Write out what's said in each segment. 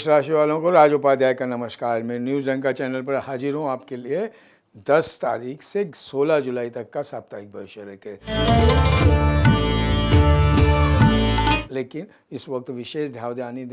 मेष राशि वालों को राज उपाध्याय का नमस्कार। मैं न्यूज़ रंग का चैनल पर हाजिर हूँ आपके लिए 10 तारीख से 16 जुलाई तक का साप्ताहिक भविष्य लेके। लेकिन इस वक्त विशेष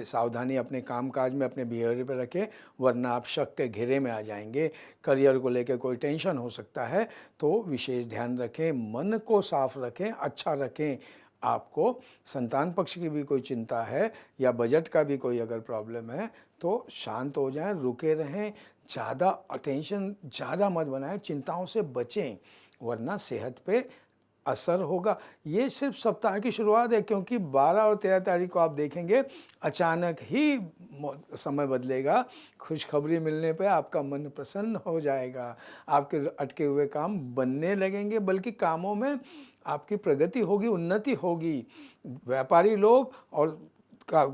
सावधानी अपने कामकाज में, अपने बिहेवियर पर रखें, वरना आप शक के घेरे में आ जाएंगे। करियर को लेकर कोई टेंशन हो सकता है, तो विशेष ध्यान रखें। मन को साफ रखें, अच्छा रखें। आपको संतान पक्ष की भी कोई चिंता है या बजट का भी कोई अगर प्रॉब्लम है तो शांत हो जाएं, रुके रहें। ज़्यादा टेंशन ज़्यादा मत बनाएं, चिंताओं से बचें, वरना सेहत पे असर होगा। ये सिर्फ सप्ताह की शुरुआत है, क्योंकि 12 और 13 तारीख को आप देखेंगे अचानक ही समय बदलेगा। खुशखबरी मिलने पे आपका मन प्रसन्न हो जाएगा, आपके अटके हुए काम बनने लगेंगे, बल्कि कामों में आपकी प्रगति होगी, उन्नति होगी। व्यापारी लोग और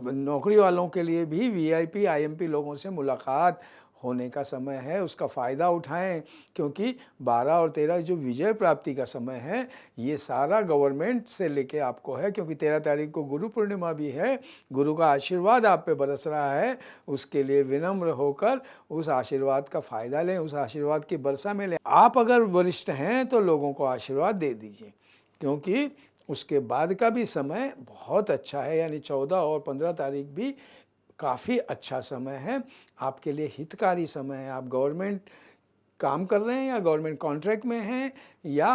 नौकरी वालों के लिए भी वीआईपी आईएमपी लोगों से मुलाकात होने का समय है, उसका फ़ायदा उठाएं। क्योंकि 12 और 13 जो विजय प्राप्ति का समय है, ये सारा गवर्नमेंट से लेके आपको है, क्योंकि 13 तारीख को गुरु पूर्णिमा भी है। गुरु का आशीर्वाद आप पे बरस रहा है, उसके लिए विनम्र होकर उस आशीर्वाद का फ़ायदा लें, उस आशीर्वाद की वर्षा में लें। आप अगर वरिष्ठ हैं तो लोगों को आशीर्वाद दे दीजिए, क्योंकि उसके बाद का भी समय बहुत अच्छा है, यानी 14 और 15 तारीख भी काफ़ी अच्छा समय है, आपके लिए हितकारी समय है। आप गवर्नमेंट काम कर रहे हैं या गवर्नमेंट कॉन्ट्रैक्ट में हैं या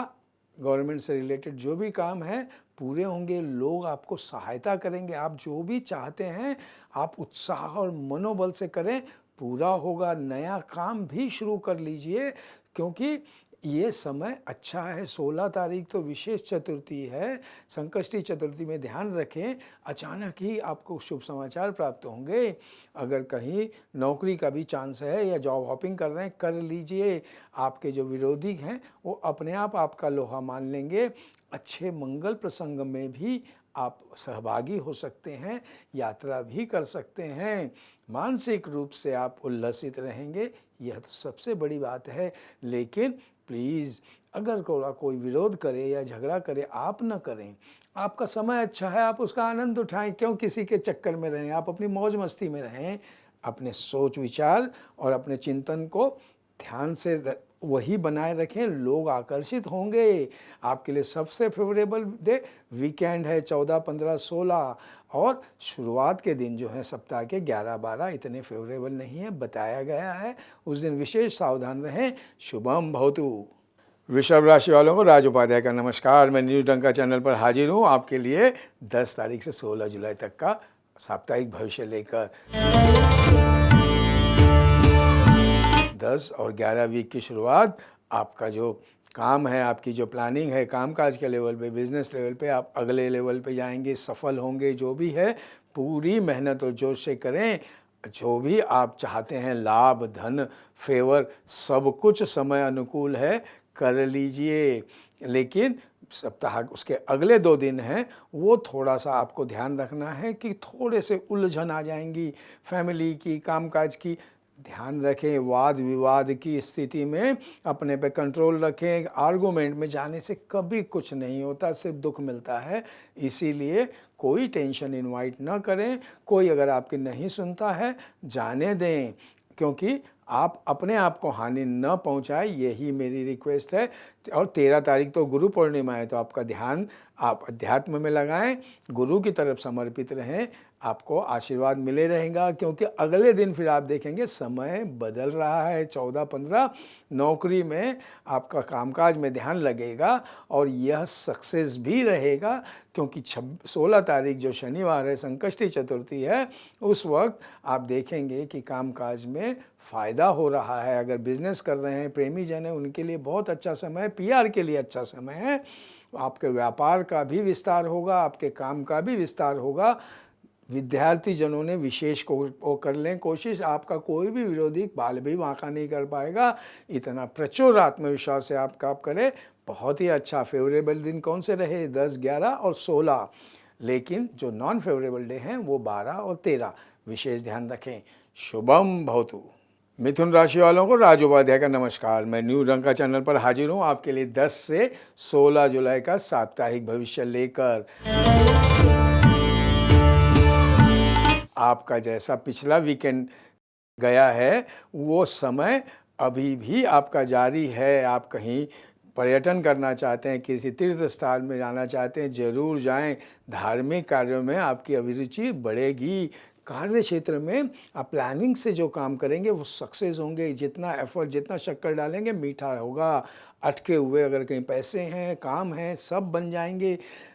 गवर्नमेंट से रिलेटेड जो भी काम है पूरे होंगे, लोग आपको सहायता करेंगे। आप जो भी चाहते हैं आप उत्साह और मनोबल से करें, पूरा होगा। नया काम भी शुरू कर लीजिए, क्योंकि ये समय अच्छा है। 16 तारीख तो विशेष चतुर्थी है, संकष्टी चतुर्थी में ध्यान रखें, अचानक ही आपको शुभ समाचार प्राप्त होंगे। अगर कहीं नौकरी का भी चांस है या जॉब हॉपिंग कर रहे हैं, कर लीजिए। आपके जो विरोधी हैं वो अपने आप आपका लोहा मान लेंगे। अच्छे मंगल प्रसंग में भी आप सहभागी हो सकते हैं, यात्रा भी कर सकते हैं। मानसिक रूप से आप उल्लसित रहेंगे, यह तो सबसे बड़ी बात है। लेकिन प्लीज़, अगर कोई विरोध करे या झगड़ा करे, आप न करें। आपका समय अच्छा है, आप उसका आनंद उठाएं। क्यों किसी के चक्कर में रहें? आप अपनी मौज मस्ती में रहें। अपने सोच विचार और अपने चिंतन को ध्यान से वही बनाए रखें, लोग आकर्षित होंगे। आपके लिए सबसे फेवरेबल डे वीकेंड है, 14, 15, 16, और शुरुआत के दिन जो है सप्ताह के 11, 12 इतने फेवरेबल नहीं है, बताया गया है। उस दिन विशेष सावधान रहें। शुभम भवतु। वृषभ राशि वालों को राज उपाध्याय का नमस्कार। मैं न्यूज़ रंग का चैनल पर हाजिर हूँ आपके लिए 10 तारीख से 16 जुलाई तक का साप्ताहिक भविष्य लेकर। 10 और 11 वीक की शुरुआत, आपका जो काम है, आपकी जो प्लानिंग है, कामकाज के लेवल पे, बिजनेस लेवल पे, आप अगले लेवल पे जाएंगे, सफल होंगे। जो भी है पूरी मेहनत और जोश से करें। जो भी आप चाहते हैं, लाभ, धन, फेवर, सब कुछ समय अनुकूल है, कर लीजिए। लेकिन सप्ताह उसके अगले 2 दिन हैं, वो थोड़ा सा आपको ध्यान रखना है कि थोड़े से उलझन आ जाएंगी फैमिली की, कामकाज की। ध्यान रखें, वाद विवाद की स्थिति में अपने पे कंट्रोल रखें। आर्गूमेंट में जाने से कभी कुछ नहीं होता, सिर्फ दुख मिलता है। इसीलिए कोई टेंशन इनवाइट न करें। कोई अगर आपकी नहीं सुनता है, जाने दें, क्योंकि आप अपने आप को हानि न पहुंचाए, यही मेरी रिक्वेस्ट है। और 13 तारीख तो गुरु पूर्णिमा है, तो आपका ध्यान आप अध्यात्म में लगाएं, गुरु की तरफ समर्पित रहें, आपको आशीर्वाद मिले रहेगा। क्योंकि अगले दिन फिर आप देखेंगे समय बदल रहा है। 14, 15 नौकरी में आपका कामकाज में ध्यान लगेगा और यह सक्सेस भी रहेगा, क्योंकि 16 तारीख जो शनिवार है, संकष्टी चतुर्थी है, उस वक्त आप देखेंगे कि कामकाज में फ़ायदा हो रहा है। अगर बिजनेस कर रहे हैं, प्रेमी जन हैं, उनके लिए बहुत अच्छा समय है। पीआर के लिए अच्छा समय है। आपके व्यापार का भी विस्तार होगा, आपके काम का भी विस्तार होगा। विद्यार्थी जनों ने विशेष को कर लें कोशिश, आपका कोई भी विरोधी बाल भी वाँका नहीं कर पाएगा। इतना प्रचुर आत्मविश्वास से आप काम करें। बहुत ही अच्छा फेवरेबल दिन कौन से रहे? 10, 11 और 16। लेकिन जो नॉन फेवरेबल डे हैं वो 12 और 13, विशेष ध्यान रखें। शुभम भवतु। मिथुन राशि वालों को राज उपाध्याय का नमस्कार। मैं न्यू रंग का चैनल पर हाजिर हूँ आपके लिए 10 से 16 जुलाई का साप्ताहिक भविष्य लेकर। आपका जैसा पिछला वीकेंड गया है वो समय अभी भी आपका जारी है। आप कहीं पर्यटन करना चाहते हैं, किसी तीर्थ स्थान में जाना चाहते हैं, ज़रूर जाएं। धार्मिक कार्यों में आपकी अभिरुचि बढ़ेगी। कार्य क्षेत्र में आप प्लानिंग से जो काम करेंगे वो सक्सेस होंगे। जितना एफर्ट, जितना शक्कर डालेंगे मीठा होगा। अटके हुए अगर कहीं पैसे हैं, काम हैं, सब बन जाएंगे।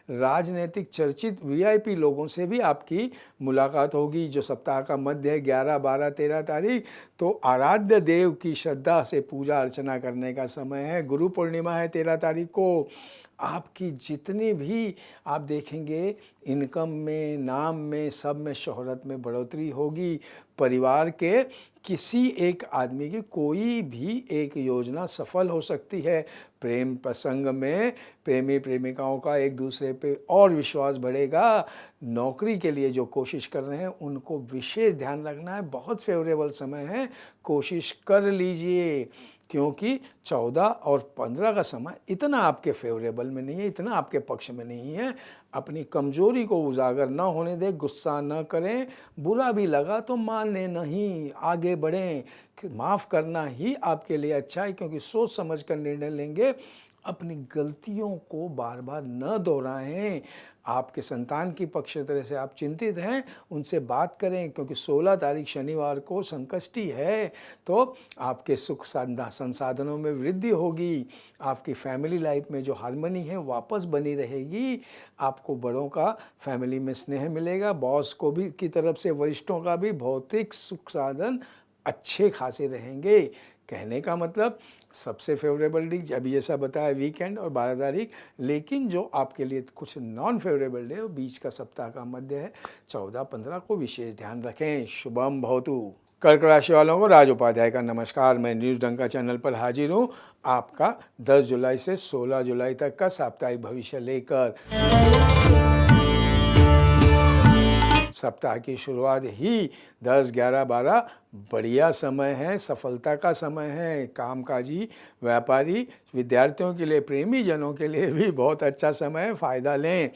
राजनीतिक चर्चित वीआईपी लोगों से भी आपकी मुलाकात होगी। जो सप्ताह का मध्य है 11, 12, 13 तारीख, तो आराध्य देव की श्रद्धा से पूजा अर्चना करने का समय है। गुरु पूर्णिमा है 13 तारीख को। आपकी जितनी भी आप देखेंगे इनकम में, नाम में, सब में, शोहरत में बढ़ोतरी होगी। परिवार के किसी एक आदमी की कोई भी एक योजना सफल हो सकती है। प्रेम प्रसंग में प्रेमी प्रेमिकाओं का एक दूसरे पे और विश्वास बढ़ेगा। नौकरी के लिए जो कोशिश कर रहे हैं उनको विशेष ध्यान रखना है। बहुत फेवरेबल समय है, कोशिश कर लीजिए, क्योंकि 14 और 15 का समय इतना आपके फेवरेबल में नहीं है, इतना आपके पक्ष में नहीं है। अपनी कमजोरी को उजागर न होने दें, गुस्सा न करें। बुरा भी लगा तो माने नहीं, आगे बढ़ें। माफ़ करना ही आपके लिए अच्छा है, क्योंकि सोच समझ कर निर्णय लेंगे। अपनी गलतियों को बार बार न दोहराएं। आपके संतान की पक्ष तरह से आप चिंतित हैं, उनसे बात करें, क्योंकि 16 तारीख शनिवार को संकष्टी है। तो आपके सुख संसाधनों में वृद्धि होगी। आपकी फैमिली लाइफ में जो हार्मनी है वापस बनी रहेगी। आपको बड़ों का फैमिली में स्नेह मिलेगा। बॉस को भी की तरफ से, वरिष्ठों का भी भौतिक सुख साधन अच्छे खासे रहेंगे। कहने का मतलब सबसे फेवरेबल डे अभी जैसा बताया वीकेंड और 12 तारीख, लेकिन जो आपके लिए कुछ नॉन फेवरेबल डे वो बीच का सप्ताह का मध्य है 14-15 को विशेष ध्यान रखें। शुभम भवतु। कर्क राशि वालों को राज उपाध्याय का नमस्कार। मैं न्यूज़ डंका चैनल पर हाजिर हूँ आपका 10 जुलाई से 16 जुलाई तक का साप्ताहिक भविष्य लेकर। सप्ताह की शुरुआत ही 10, 11, 12 बढ़िया समय है, सफलता का समय है। कामकाजी, व्यापारी, विद्यार्थियों के लिए, प्रेमी जनों के लिए भी बहुत अच्छा समय है, फ़ायदा लें।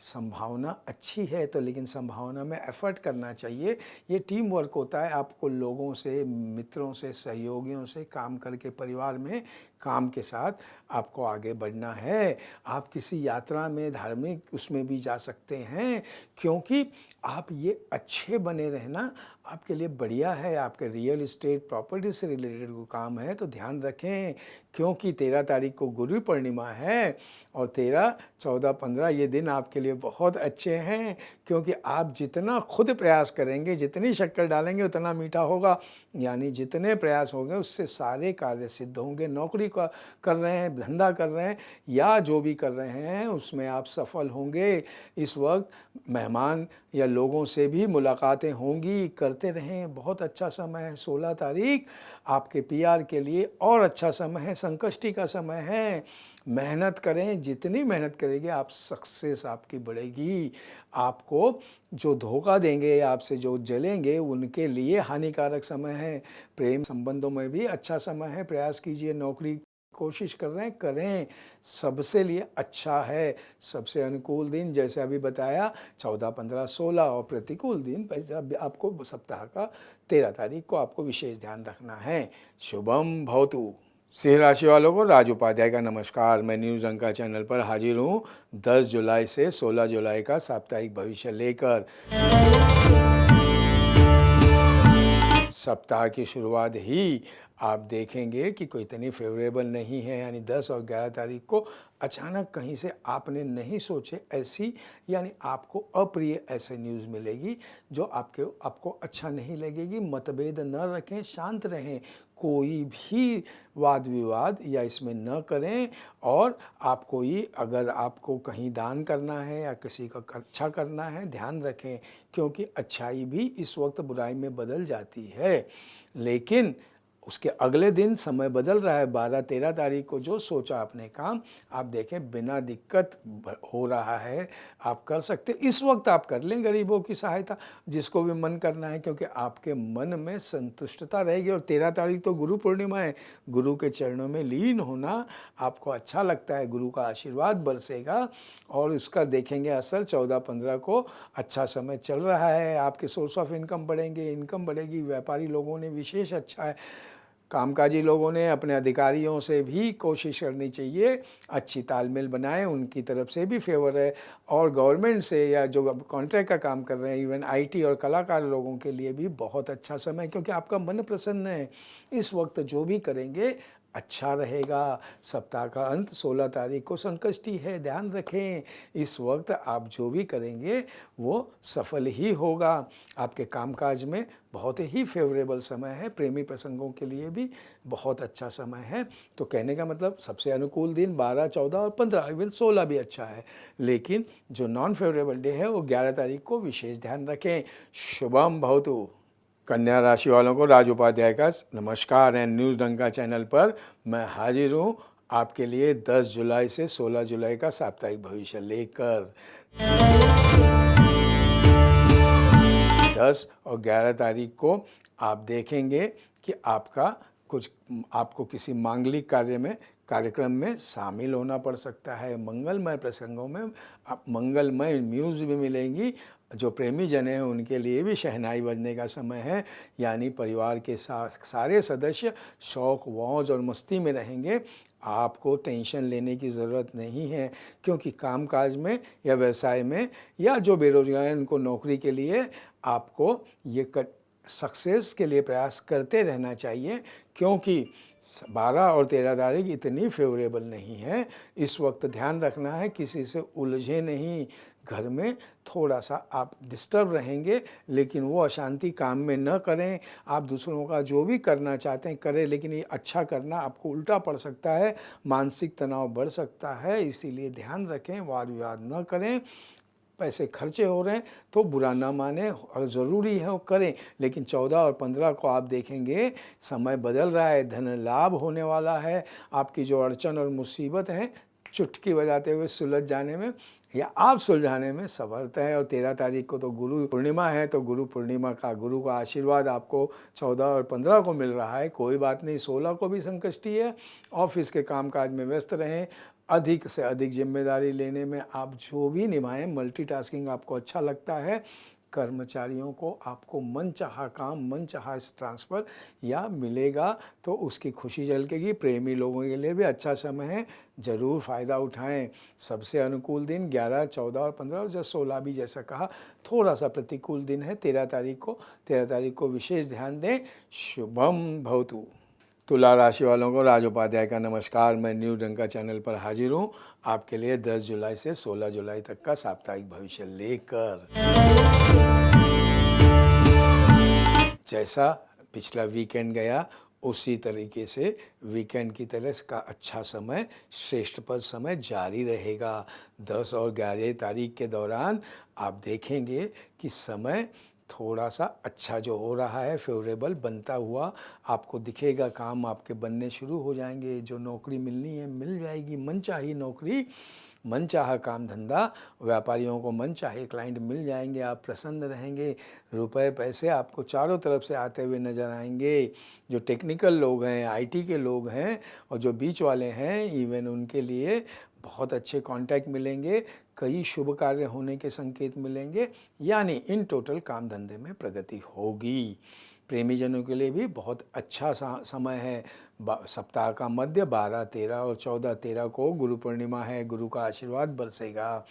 संभावना अच्छी है तो, लेकिन संभावना में एफर्ट करना चाहिए। ये टीम वर्क होता है। आपको लोगों से, मित्रों से, सहयोगियों से काम करके परिवार में काम के साथ आपको आगे बढ़ना है। आप किसी यात्रा में, धार्मिक उसमें भी जा सकते हैं, क्योंकि आप ये अच्छे बने रहना आपके लिए बढ़िया है। आपके रियल इस्टेट, प्रॉपर्टी से रिलेटेड को काम है तो ध्यान रखें, क्योंकि 13 तारीख को गुरु पूर्णिमा है और 13, 14, 15 ये दिन आपके लिए बहुत अच्छे हैं। क्योंकि आप जितना खुद प्रयास करेंगे, जितनी शक्कर डालेंगे उतना मीठा होगा। यानी जितने प्रयास होंगे उससे सारे कार्य सिद्ध होंगे। नौकरी का कर रहे हैं, धंधा कर रहे हैं या जो भी कर रहे हैं उसमें आप सफल होंगे। इस वक्त मेहमान या लोगों से भी मुलाकातें होंगी, करते रहें। बहुत अच्छा समय है 16 तारीख आपके पीआर के लिए, और अच्छा समय है, संकष्टी का समय है। मेहनत करें, जितनी मेहनत करेंगे आप, सक्सेस आपकी बढ़ेगी। आपको जो धोखा देंगे, आपसे जो जलेंगे, उनके लिए हानिकारक समय है। प्रेम संबंधों में भी अच्छा समय है, प्रयास कीजिए। नौकरी कोशिश कर रहे हैं, करें, सबसे लिए अच्छा है। सबसे अनुकूल दिन जैसे अभी बताया 14, 15, 16, और प्रतिकूल दिन आपको सप्ताह का 13 तारीख को आपको विशेष ध्यान रखना है। शुभम भवतु। सिंह राशि वालों को राज उपाध्याय का नमस्कार। मैं न्यूज़ अंका चैनल पर हाजिर हूँ 10 जुलाई से 16 जुलाई का साप्ताहिक भविष्य लेकर। सप्ताह की शुरुआत ही आप देखेंगे कि कोई इतनी फेवरेबल नहीं है। यानी 10 और 11 तारीख को अचानक कहीं से आपने नहीं सोचे ऐसी, यानी आपको अप्रिय ऐसे न्यूज़ मिलेगी जो आपको अच्छा नहीं लगेगी। मतभेद न रखें, शांत रहें, कोई भी वाद विवाद या इसमें न करें। और आपको ही, अगर आपको कहीं दान करना है या किसी का अच्छा करना है, ध्यान रखें, क्योंकि अच्छाई भी इस वक्त बुराई में बदल जाती है। लेकिन उसके अगले दिन समय बदल रहा है, 12-13 तारीख को जो सोचा आपने काम, आप देखें बिना दिक्कत हो रहा है, आप कर सकते। इस वक्त आप कर लें गरीबों की सहायता, जिसको भी मन करना है, क्योंकि आपके मन में संतुष्टता रहेगी। और 13 तारीख तो गुरु पूर्णिमा है, गुरु के चरणों में लीन होना आपको अच्छा लगता है, गुरु का आशीर्वाद बरसेगा और उसका देखेंगे असर 14-15 को। अच्छा समय चल रहा है, आपके सोर्स ऑफ इनकम बढ़ेंगे, इनकम बढ़ेगी। व्यापारी लोगों ने विशेष अच्छा है, कामकाजी लोगों ने अपने अधिकारियों से भी कोशिश करनी चाहिए, अच्छी तालमेल बनाएं, उनकी तरफ से भी फेवर है। और गवर्नमेंट से या जो कॉन्ट्रैक्ट का काम कर रहे हैं, इवन आईटी और कलाकार लोगों के लिए भी बहुत अच्छा समय, क्योंकि आपका मन प्रसन्न है। इस वक्त जो भी करेंगे अच्छा रहेगा। सप्ताह का अंत 16 तारीख को संकष्टी है, ध्यान रखें। इस वक्त आप जो भी करेंगे वो सफल ही होगा। आपके कामकाज में बहुत ही फेवरेबल समय है, प्रेमी प्रसंगों के लिए भी बहुत अच्छा समय है। तो कहने का मतलब सबसे अनुकूल दिन 12, 14 और 15, इवन 16 भी अच्छा है, लेकिन जो नॉन फेवरेबल डे है वो 11 तारीख को विशेष ध्यान रखें। शुभम भवतु। कन्या राशि वालों को राज उपाध्याय का नमस्कार। एंड न्यूज़ डंका चैनल पर मैं हाजिर हूँ आपके लिए 10 जुलाई से 16 जुलाई का साप्ताहिक भविष्य लेकर। 10 और 11 तारीख को आप देखेंगे कि आपको किसी मांगलिक कार्यक्रम में शामिल होना पड़ सकता है। मंगलमय प्रसंगों में आप मंगलमय न्यूज़ भी मिलेंगी। जो प्रेमी जन हैं उनके लिए भी शहनाई बजने का समय है, यानी परिवार के सारे सदस्य शौक मौज और मस्ती में रहेंगे। आपको टेंशन लेने की ज़रूरत नहीं है, क्योंकि कामकाज में या व्यवसाय में या जो बेरोजगार हैं उनको नौकरी के लिए आपको ये सक्सेस के लिए प्रयास करते रहना चाहिए, क्योंकि 12 और 13 तारीख इतनी फेवरेबल नहीं है। इस वक्त ध्यान रखना है किसी से उलझे नहीं। घर में थोड़ा सा आप डिस्टर्ब रहेंगे, लेकिन वो अशांति काम में न करें। आप दूसरों का जो भी करना चाहते हैं करें, लेकिन ये अच्छा करना आपको उल्टा पड़ सकता है, मानसिक तनाव बढ़ सकता है। इसीलिए ध्यान रखें, वाद विवाद न करें। पैसे खर्चे हो रहे हैं तो बुरा ना माने, और ज़रूरी है वो करें। लेकिन 14 और 15 को आप देखेंगे समय बदल रहा है, धन लाभ होने वाला है। आपकी जो अड़चन और मुसीबत है चुटकी बजाते हुए सुलझ जाने में या आप सुलझाने में समर्थ है। और 13 तारीख को तो गुरु पूर्णिमा है, तो गुरु पूर्णिमा का गुरु का आशीर्वाद आपको 14 और 15 को मिल रहा है। कोई बात नहीं, 16 को भी संकष्टी है। ऑफिस के कामकाज में व्यस्त रहें, अधिक से अधिक जिम्मेदारी लेने में आप जो भी निभाएं, मल्टीटास्किंग आपको अच्छा लगता है। कर्मचारियों को आपको मनचाहा काम, मनचाहा ट्रांसफ़र या मिलेगा तो उसकी खुशी झलकेगी। प्रेमी लोगों के लिए भी अच्छा समय है, ज़रूर फ़ायदा उठाएं। सबसे अनुकूल दिन 11, 14 और 15 और 16 भी जैसा कहा थोड़ा सा प्रतिकूल दिन है 13 तारीख को। 13 तारीख को विशेष ध्यान दें। शुभम भवतु। तुला राशि वालों को राज उपाध्याय का नमस्कार। मैं न्यूज़ डंका चैनल पर हाजिर हूँ आपके लिए 10 जुलाई से 16 जुलाई तक का साप्ताहिक भविष्य लेकर। जैसा पिछला वीकेंड गया उसी तरीके से वीकेंड की तरह का अच्छा समय, श्रेष्ठ पद समय जारी रहेगा। 10 और 11 तारीख के दौरान आप देखेंगे कि समय थोड़ा सा अच्छा जो हो रहा है फेवरेबल बनता हुआ आपको दिखेगा। काम आपके बनने शुरू हो जाएंगे। जो नौकरी मिलनी है मिल जाएगी, मनचाही नौकरी, मनचाहा काम धंधा। व्यापारियों को मनचाहे क्लाइंट मिल जाएंगे, आप प्रसन्न रहेंगे। रुपए पैसे आपको चारों तरफ से आते हुए नज़र आएंगे। जो टेक्निकल लोग हैं, आईटी के लोग हैं और जो बीच वाले हैं, इवन उनके लिए बहुत अच्छे कॉन्टैक्ट मिलेंगे। कई शुभ कार्य होने के संकेत मिलेंगे, यानी इन टोटल काम धंधे में प्रगति होगी। प्रेमी जनों के लिए भी बहुत अच्छा समय है। सप्ताह का मध्य 12, 13 और 14, 13 को गुरु पूर्णिमा है, गुरु का आशीर्वाद बरसेगा।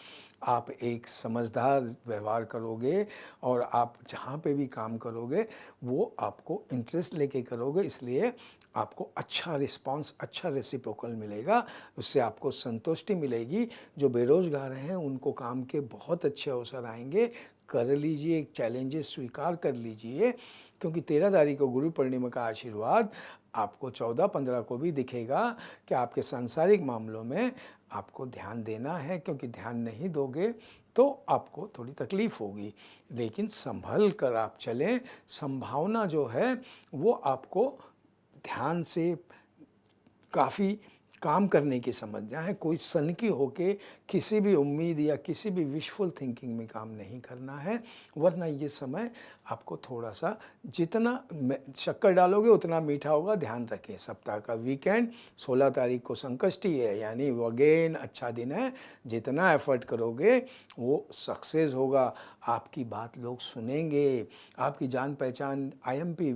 आप एक समझदार व्यवहार करोगे और आप जहाँ पे भी काम करोगे वो आपको इंटरेस्ट लेके करोगे, इसलिए आपको अच्छा रिस्पांस, अच्छा रेसिप्रोकल मिलेगा। उससे आपको संतुष्टि मिलेगी। जो बेरोजगार हैं उनको काम के बहुत अच्छे अवसर आएंगे। कर लीजिए, चैलेंजेस स्वीकार कर लीजिए, क्योंकि 13 तारीख को गुरु पूर्णिमा का आशीर्वाद आपको 14, 15 को भी दिखेगा कि आपके सांसारिक मामलों में आपको ध्यान देना है, क्योंकि ध्यान नहीं दोगे तो आपको थोड़ी तकलीफ़ होगी। लेकिन संभल कर आप चलें। संभावना जो है वो आपको ध्यान से काफ़ी काम करने की समझना है। कोई सनकी होके किसी भी उम्मीद या किसी भी विशफुल थिंकिंग में काम नहीं करना है, वरना ये समय आपको थोड़ा सा जितना शक्कर डालोगे उतना मीठा होगा। ध्यान रखें, सप्ताह का वीकेंड 16 तारीख को संकष्टी है, यानी अगेन अच्छा दिन है। जितना एफर्ट करोगे वो सक्सेस होगा, आपकी बात लोग सुनेंगे, आपकी जान पहचान IMP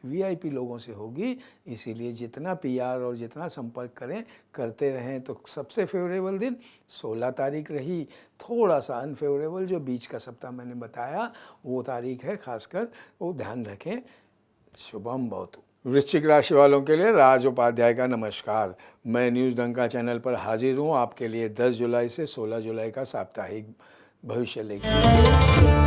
VIP लोगों से होगी। इसीलिए जितना PR और जितना संपर्क करते रहें। तो सबसे फेवरेबल दिन 16 तारीख रही। थोड़ा सा अनफेवरेबल जो बीच का सप्ताह मैंने बताया वो तारीख है, खासकर वो ध्यान रखें। शुभम भवतु। वृश्चिक राशि वालों के लिए राज उपाध्याय का नमस्कार। मैं न्यूज़ डंका चैनल पर हाजिर हूँ आपके लिए 10 जुलाई से 16 जुलाई का साप्ताहिक भविष्य लेकर।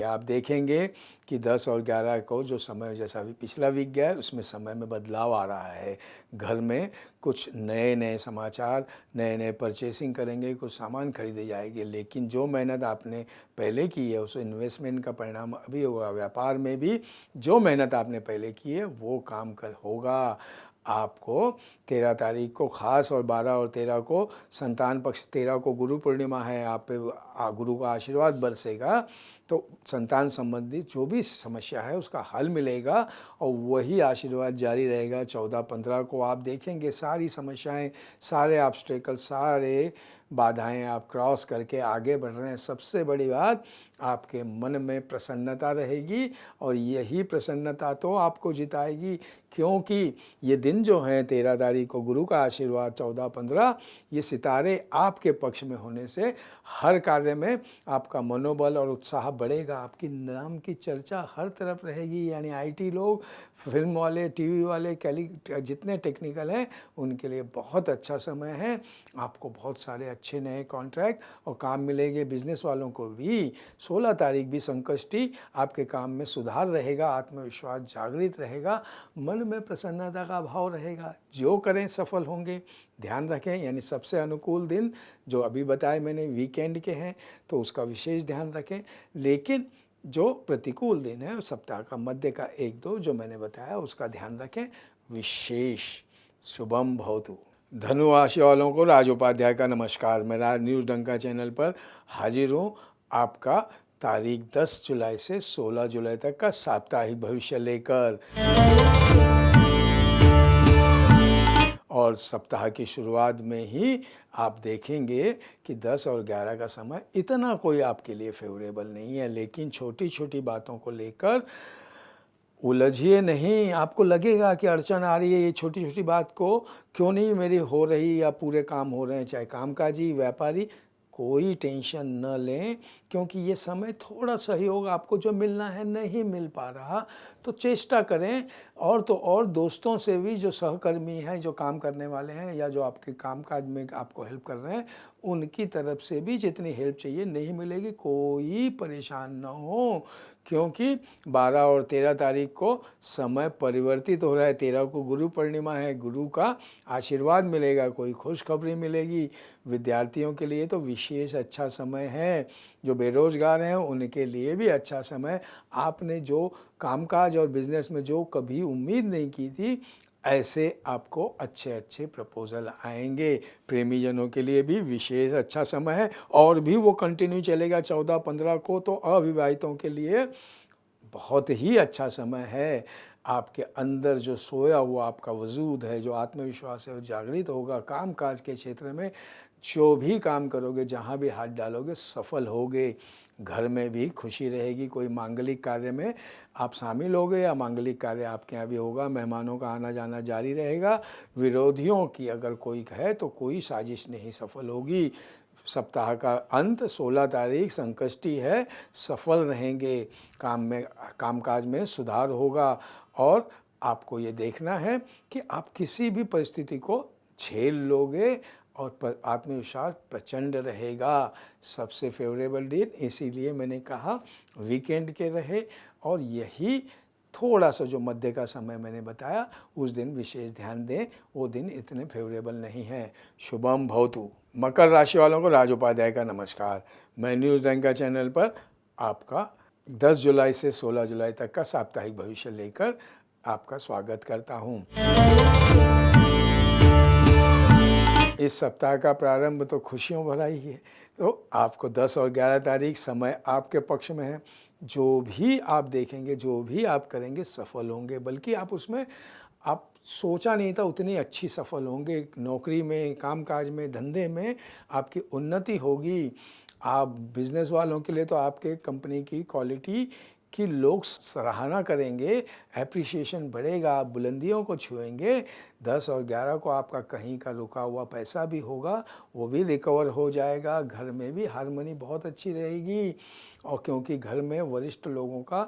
आप देखेंगे कि 10 और 11 को जो समय जैसा भी पिछला वीक गया है उसमें समय में बदलाव आ रहा है। घर में कुछ नए समाचार, नए परचेसिंग करेंगे, कुछ सामान खरीदे जाएंगे। लेकिन जो मेहनत आपने पहले की है उस इन्वेस्टमेंट का परिणाम अभी होगा। व्यापार में भी जो मेहनत आपने पहले की है वो काम होगा। आपको 13 तारीख को खास और 12 और 13 को संतान पक्ष, 13 को गुरु पूर्णिमा है, आप पे गुरु का आशीर्वाद बरसेगा। तो संतान संबंधी जो भी समस्या है उसका हल मिलेगा और वही आशीर्वाद जारी रहेगा। 14-15 को आप देखेंगे सारी समस्याएं, सारे ऑब्स्टेकल, सारे बाधाएं आप क्रॉस करके आगे बढ़ रहे हैं। सबसे बड़ी बात, आपके मन में प्रसन्नता रहेगी और यही प्रसन्नता तो आपको जिताएगी। क्योंकि ये दिन जो हैं 13 तारीख को गुरु का आशीर्वाद, 14-15 ये सितारे आपके पक्ष में होने से हर कार्य में आपका मनोबल और उत्साह बढ़ेगा। आपकी नाम की चर्चा हर तरफ रहेगी। यानी IT लोग, फिल्म वाले, TV वाले, जितने टेक्निकल हैं उनके लिए बहुत अच्छा समय है। आपको बहुत सारे अच्छे नए कॉन्ट्रैक्ट और काम मिलेंगे। बिजनेस वालों को भी 16 तारीख भी संकष्टी, आपके काम में सुधार रहेगा, आत्मविश्वास जागृत रहेगा, मन में प्रसन्नता का भाव रहेगा। जो करें सफल होंगे। ध्यान रखें, यानी सबसे अनुकूल दिन जो अभी बताए मैंने वीकेंड के हैं तो उसका विशेष ध्यान रखें। लेकिन जो प्रतिकूल दिन है सप्ताह का मध्य का 1-2 जो मैंने बताया उसका ध्यान रखें विशेष। शुभम भवतु। धनु राशि वालों को राज उपाध्याय का नमस्कार। मैं राज न्यूज़ डंका चैनल पर हाजिर हूँ आपका तारीख 10 जुलाई से 16 जुलाई तक का साप्ताहिक भविष्य लेकर। और सप्ताह की शुरुआत में ही आप देखेंगे कि 10 और 11 का समय इतना कोई आपके लिए फेवरेबल नहीं है। लेकिन छोटी छोटी बातों को लेकर उलझिए नहीं। आपको लगेगा कि अड़चन आ रही है, ये छोटी छोटी बात को क्यों नहीं मेरी हो रही या पूरे काम हो रहे हैं, चाहे कामकाजी व्यापारी, कोई टेंशन न लें। क्योंकि ये समय थोड़ा सहयोग आपको जो मिलना है नहीं मिल पा रहा, तो चेष्टा करें। और तो और दोस्तों से भी, जो सहकर्मी हैं, जो काम करने वाले हैं या जो आपके कामकाज में आपको हेल्प कर रहे हैं, उनकी तरफ से भी जितनी हेल्प चाहिए नहीं मिलेगी। कोई परेशान न हो, क्योंकि 12 और 13 तारीख को समय परिवर्तित हो रहा है। 13 को गुरु पूर्णिमा है, गुरु का आशीर्वाद मिलेगा, कोई खुशखबरी मिलेगी। विद्यार्थियों के लिए तो विशेष अच्छा समय है। जो बेरोजगार हैं उनके लिए भी अच्छा समय। आपने जो कामकाज और बिजनेस में जो कभी उम्मीद नहीं की थी, ऐसे आपको अच्छे अच्छे प्रपोजल आएंगे। प्रेमी जनों के लिए भी विशेष अच्छा समय है और भी वो कंटिन्यू चलेगा 14-15 को। तो अविवाहितों के लिए बहुत ही अच्छा समय है। आपके अंदर जो सोया हुआ आपका वजूद है, जो आत्मविश्वास है, वो जागृत होगा। काम काज के क्षेत्र में जो भी काम करोगे, जहाँ भी हाथ डालोगे, सफल होगे। घर में भी खुशी रहेगी। कोई मांगलिक कार्य में आप शामिल होगे या मांगलिक कार्य आपके यहाँ भी होगा। मेहमानों का आना जाना जारी रहेगा। विरोधियों की अगर कोई है तो कोई साजिश नहीं सफल होगी। सप्ताह का अंत 16 तारीख संकष्टी है, सफल रहेंगे। कामकाज में सुधार होगा और आपको ये देखना है कि आप किसी भी परिस्थिति को झेल लोगे और आत्मविश्वास प्रचंड रहेगा। सबसे फेवरेबल दिन इसीलिए मैंने कहा वीकेंड के रहे। और यही थोड़ा सा जो मध्य का समय मैंने बताया उस दिन विशेष ध्यान दें, वो दिन इतने फेवरेबल नहीं है। शुभम भवतु। मकर राशि वालों को राज उपाध्याय का नमस्कार। मैं न्यूज़ डंका चैनल पर आपका 10 जुलाई से 16 जुलाई तक का साप्ताहिक भविष्य लेकर आपका स्वागत करता हूँ। इस सप्ताह का प्रारंभ तो खुशियों भरा ही है। तो आपको 10 और 11 तारीख समय आपके पक्ष में है। जो भी आप देखेंगे, जो भी आप करेंगे सफल होंगे, बल्कि आप उसमें आप सोचा नहीं था उतनी अच्छी सफल होंगे। नौकरी में, कामकाज में, धंधे में आपकी उन्नति होगी। आप बिज़नेस वालों के लिए तो आपके कंपनी की क्वालिटी कि लोग सराहना करेंगे, एप्रिसिएशन बढ़ेगा, आप बुलंदियों को छुएंगे। 10 और 11 को आपका कहीं का रुका हुआ पैसा भी होगा, वो भी रिकवर हो जाएगा। घर में भी हार्मनी बहुत अच्छी रहेगी, और क्योंकि घर में वरिष्ठ लोगों का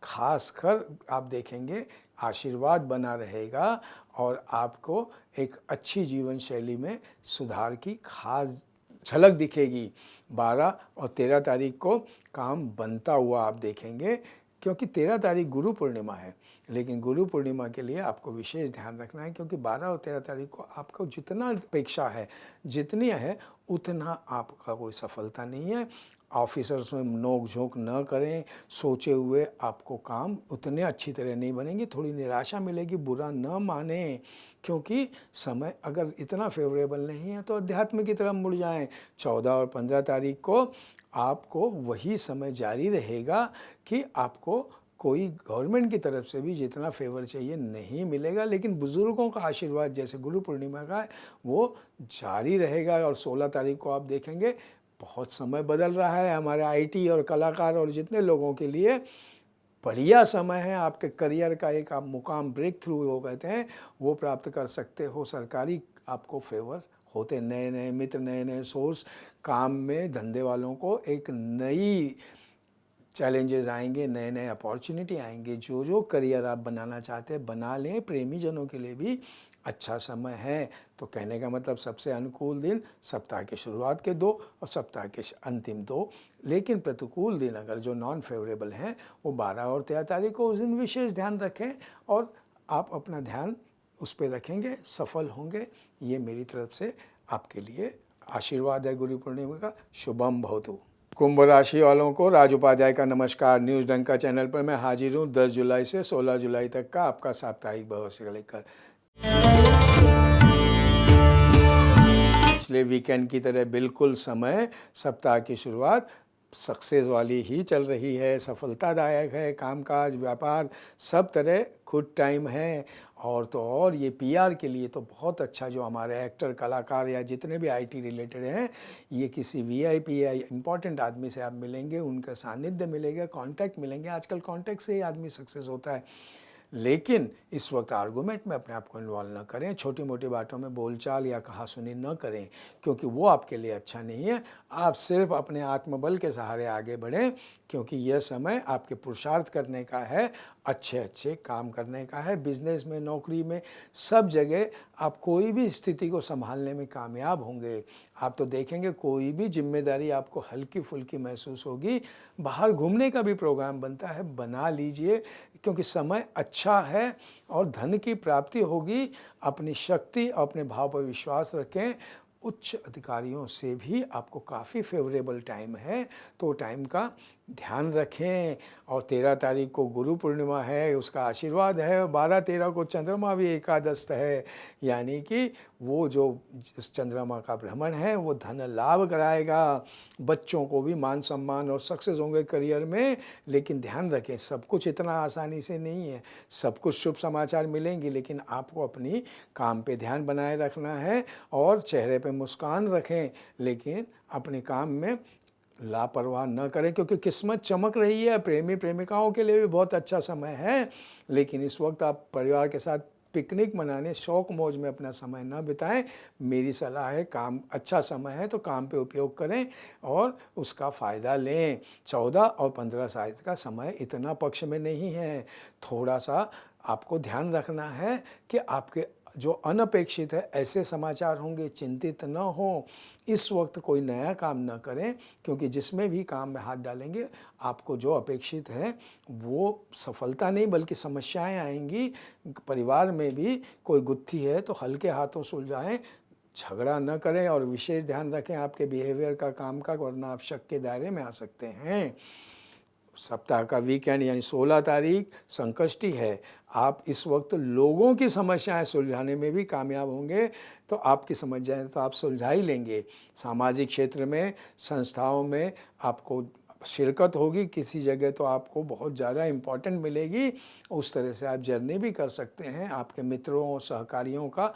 खासकर आप देखेंगे आशीर्वाद बना रहेगा, और आपको एक अच्छी जीवन शैली में सुधार की खास झलक दिखेगी। 12 और 13 तारीख को काम बनता हुआ आप देखेंगे, क्योंकि 13 तारीख गुरु पूर्णिमा है। लेकिन गुरु पूर्णिमा के लिए आपको विशेष ध्यान रखना है, क्योंकि 12 और 13 तारीख को आपको जितना अपेक्षा है, जितनी है उतना आपका कोई सफलता नहीं है। ऑफिसर्स में नोक झोंक न करें, सोचे हुए आपको काम उतने अच्छी तरह नहीं बनेंगे, थोड़ी निराशा मिलेगी, बुरा न माने। क्योंकि समय अगर इतना फेवरेबल नहीं है तो अध्यात्म की तरफ मुड़ जाएं। 14 और 15 तारीख को आपको वही समय जारी रहेगा कि आपको कोई गवर्नमेंट की तरफ से भी जितना फेवर चाहिए नहीं मिलेगा, लेकिन बुज़ुर्गों का आशीर्वाद जैसे गुरु पूर्णिमा का है वो जारी रहेगा। और 16 तारीख को आप देखेंगे बहुत समय बदल रहा है हमारे आईटी और कलाकार और जितने लोगों के लिए बढ़िया समय है। आपके करियर का एक आप मुकाम ब्रेक थ्रू वो कहते हैं वो प्राप्त कर सकते हो। सरकारी आपको फेवर होते, नए नए मित्र, नए नए सोर्स, काम में धंधे वालों को एक नई चैलेंजेस आएंगे, नए नए अपॉर्चुनिटी आएंगे। जो जो करियर आप बनाना चाहते हैं बना लें। प्रेमी जनों के लिए भी अच्छा समय है। तो कहने का मतलब सबसे अनुकूल दिन सप्ताह के शुरुआत के 2 और सप्ताह के अंतिम 2। लेकिन प्रतिकूल दिन अगर जो नॉन फेवरेबल हैं वो 12 और 13 तारीख को, उस दिन विशेष ध्यान रखें और आप अपना ध्यान उस पर रखेंगे, सफल होंगे। ये मेरी तरफ से आपके लिए आशीर्वाद है गुरु पूर्णिमा का। शुभम भवतु। कुंभ राशि वालों को राज उपाध्याय का नमस्कार। न्यूज़ डंका चैनल पर मैं हाजिर हूँ 10 जुलाई से 16 जुलाई तक का आपका साप्ताहिक भविष्य लेकर। पिछले वीकेंड की तरह बिल्कुल समय सप्ताह की शुरुआत सक्सेस वाली ही चल रही है, सफलतादायक है। कामकाज, व्यापार सब तरह गुड टाइम है। और तो और ये पीआर के लिए तो बहुत अच्छा, जो हमारे एक्टर, कलाकार या जितने भी आईटी रिलेटेड हैं, ये किसी वीआईपी या इम्पॉर्टेंट आदमी से आप मिलेंगे, उनका सानिध्य मिलेगा, कांटेक्ट मिलेंगे। आजकल कांटेक्ट से ही आदमी सक्सेस होता है। लेकिन इस वक्त आर्गूमेंट में अपने आप को इन्वॉल्व न करें, छोटी मोटी बातों में बोलचाल या कहासुनी न करें, क्योंकि वो आपके लिए अच्छा नहीं है। आप सिर्फ अपने आत्मबल के सहारे आगे बढ़ें, क्योंकि यह समय आपके पुरुषार्थ करने का है, अच्छे अच्छे काम करने का है। बिजनेस में, नौकरी में, सब जगह आप कोई भी स्थिति को संभालने में कामयाब होंगे। आप तो देखेंगे कोई भी जिम्मेदारी आपको हल्की फुल्की महसूस होगी। बाहर घूमने का भी प्रोग्राम बनता है, बना लीजिए, क्योंकि समय अच्छा है और धन की प्राप्ति होगी। अपनी शक्ति और अपने भाव पर विश्वास रखें। उच्च अधिकारियों से भी आपको काफ़ी फेवरेबल टाइम है, तो टाइम का ध्यान रखें। और 13 तारीख को गुरु पूर्णिमा है, उसका आशीर्वाद है। 12-13 को चंद्रमा भी एकादश है, यानी कि वो जो उस चंद्रमा का भ्रमण है वो धन लाभ कराएगा। बच्चों को भी मान सम्मान और सक्सेस होंगे करियर में। लेकिन ध्यान रखें, सब कुछ इतना आसानी से नहीं है। सब कुछ शुभ समाचार मिलेंगे, लेकिन आपको अपनी काम पे ध्यान बनाए रखना है और चेहरे पे मुस्कान रखें, लेकिन अपने काम में लापरवाह न करें, क्योंकि किस्मत चमक रही है। प्रेमी प्रेमिकाओं के लिए भी बहुत अच्छा समय है, लेकिन इस वक्त आप परिवार के साथ पिकनिक मनाने, शौक मौज में अपना समय न बिताएं। मेरी सलाह है, काम अच्छा समय है तो काम पे उपयोग करें और उसका फ़ायदा लें। 14 और 15 साल का समय इतना पक्ष में नहीं है। थोड़ा सा आपको ध्यान रखना है कि आपके जो अनपेक्षित है ऐसे समाचार होंगे, चिंतित न हो। इस वक्त कोई नया काम न करें, क्योंकि जिसमें भी काम में हाथ डालेंगे आपको जो अपेक्षित है वो सफलता नहीं बल्कि समस्याएं आएंगी। परिवार में भी कोई गुत्थी है तो हल्के हाथों सुलझाएं, झगड़ा न करें और विशेष ध्यान रखें आपके बिहेवियर का, काम का, वरना आप शक के दायरे में आ सकते हैं। सप्ताह का वीकेंड यानी 16 तारीख संकष्टी है। आप इस वक्त लोगों की समस्याएं सुलझाने में भी कामयाब होंगे, तो आपकी समस्याएं तो आप सुलझा ही लेंगे। सामाजिक क्षेत्र में, संस्थाओं में आपको शिरकत होगी किसी जगह, तो आपको बहुत ज़्यादा इम्पोर्टेंट मिलेगी। उस तरह से आप जर्नी भी कर सकते हैं। आपके मित्रों और सहकारियों का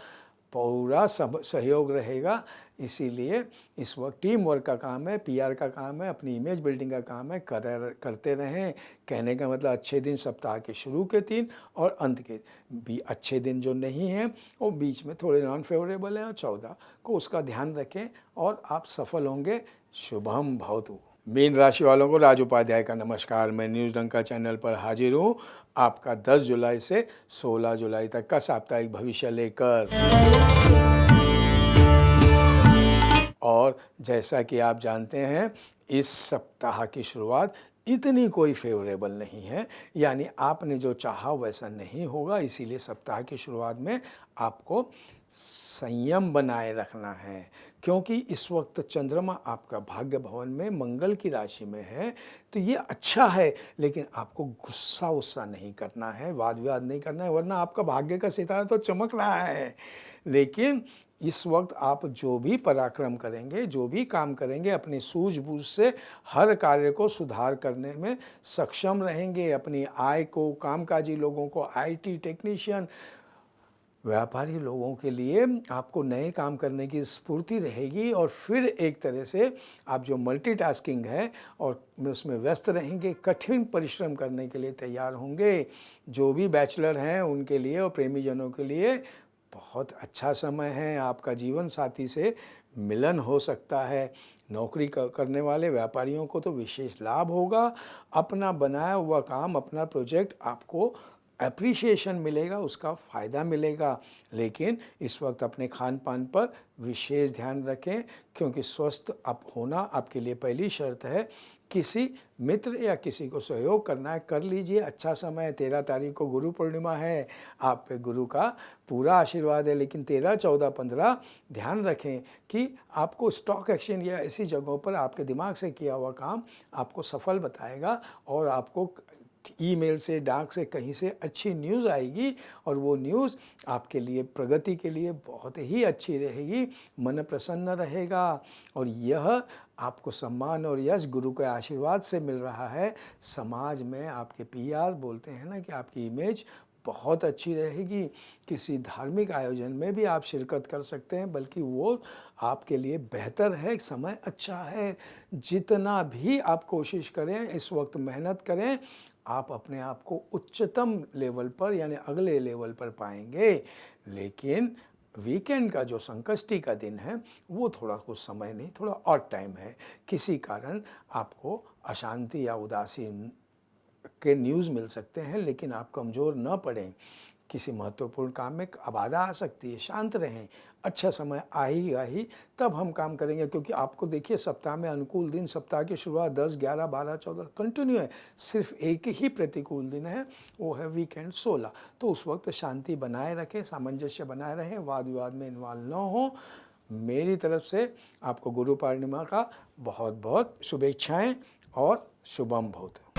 पूरा सहयोग रहेगा। इसीलिए इस वक्त टीम वर्क का काम है, पीआर का काम है, अपनी इमेज बिल्डिंग का काम है। करते रहें। कहने का मतलब अच्छे दिन सप्ताह के शुरू के 3 और अंत के भी अच्छे दिन जो नहीं हैं वो बीच में थोड़े नॉन फेवरेबल हैं, और 14 को उसका ध्यान रखें और आप सफल होंगे। शुभम भवतु। मीन राशि वालों को राज उपाध्याय का नमस्कार। मैं न्यूज़ डंका चैनल पर हाजिर हूँ आपका 10 जुलाई से 16 जुलाई तक का साप्ताहिक भविष्य लेकर। और जैसा कि आप जानते हैं, इस सप्ताह की शुरुआत इतनी कोई फेवरेबल नहीं है, यानी आपने जो चाहा वैसा नहीं होगा। इसीलिए सप्ताह की शुरुआत में आपको संयम बनाए रखना है, क्योंकि इस वक्त चंद्रमा आपका भाग्य भवन में मंगल की राशि में है। तो ये अच्छा है, लेकिन आपको गुस्सा नहीं करना है, वाद विवाद नहीं करना है, वरना आपका भाग्य का सितारा तो चमक रहा है। लेकिन इस वक्त आप जो भी पराक्रम करेंगे, जो भी काम करेंगे, अपनी सूझबूझ से हर कार्य को सुधार करने में सक्षम रहेंगे। अपनी आय को, कामकाजी लोगों को, आईटी टेक्नीशियन, व्यापारी लोगों के लिए आपको नए काम करने की स्फूर्ति रहेगी। और फिर एक तरह से आप जो मल्टीटास्किंग है और उसमें व्यस्त रहेंगे, कठिन परिश्रम करने के लिए तैयार होंगे। जो भी बैचलर हैं उनके लिए और प्रेमी जनों के लिए बहुत अच्छा समय है। आपका जीवन साथी से मिलन हो सकता है। नौकरी करने वाले व्यापारियों को तो विशेष लाभ होगा। अपना बनाया हुआ काम, अपना प्रोजेक्ट आपको एप्रिशिएशन मिलेगा, उसका फ़ायदा मिलेगा। लेकिन इस वक्त अपने खान पान पर विशेष ध्यान रखें, क्योंकि स्वस्थ आप होना आपके लिए पहली शर्त है। किसी मित्र या किसी को सहयोग करना है, कर लीजिए। अच्छा समय है। 13 तारीख को गुरु पूर्णिमा है। आप पे गुरु का पूरा आशीर्वाद है। लेकिन 13, 14, 15 ध्यान रखें कि आपको स्टॉक एक्सचेंज या ऐसी जगहों पर आपके दिमाग से किया हुआ काम आपको सफल बताएगा, और आपको ईमेल से, डाक से, कहीं से अच्छी न्यूज़ आएगी, और वो न्यूज़ आपके लिए, प्रगति के लिए बहुत ही अच्छी रहेगी। मन प्रसन्न रहेगा, और यह आपको सम्मान और यश गुरु के आशीर्वाद से मिल रहा है। समाज में आपके पीआर बोलते हैं ना कि आपकी इमेज बहुत अच्छी रहेगी। किसी धार्मिक आयोजन में भी आप शिरकत कर सकते हैं, बल्कि वो आपके लिए बेहतर है। समय अच्छा है। जितना भी आप कोशिश करें, इस वक्त मेहनत करें, आप अपने आप को उच्चतम लेवल पर यानी अगले लेवल पर पाएंगे। लेकिन वीकेंड का जो संकष्टी का दिन है वो थोड़ा कुछ समय नहीं, थोड़ा और टाइम है। किसी कारण आपको अशांति या उदासी के न्यूज़ मिल सकते हैं, लेकिन आप कमज़ोर न पड़ें। किसी महत्वपूर्ण काम में बाधा आ सकती है, शांत रहें। अच्छा समय आएगा ही, तब हम काम करेंगे। क्योंकि आपको देखिए, सप्ताह में अनुकूल दिन, सप्ताह की शुरुआत 10, 11, 12, 14 कंटिन्यू है। सिर्फ एक ही प्रतिकूल दिन है, वो है वीकेंड 16। तो उस वक्त शांति बनाए रखें, सामंजस्य बनाए रहें, वाद विवाद में इन्वॉल्व न हो। मेरी तरफ से आपको गुरु पूर्णिमा का बहुत बहुत शुभेच्छाएँ और शुभम भवतु।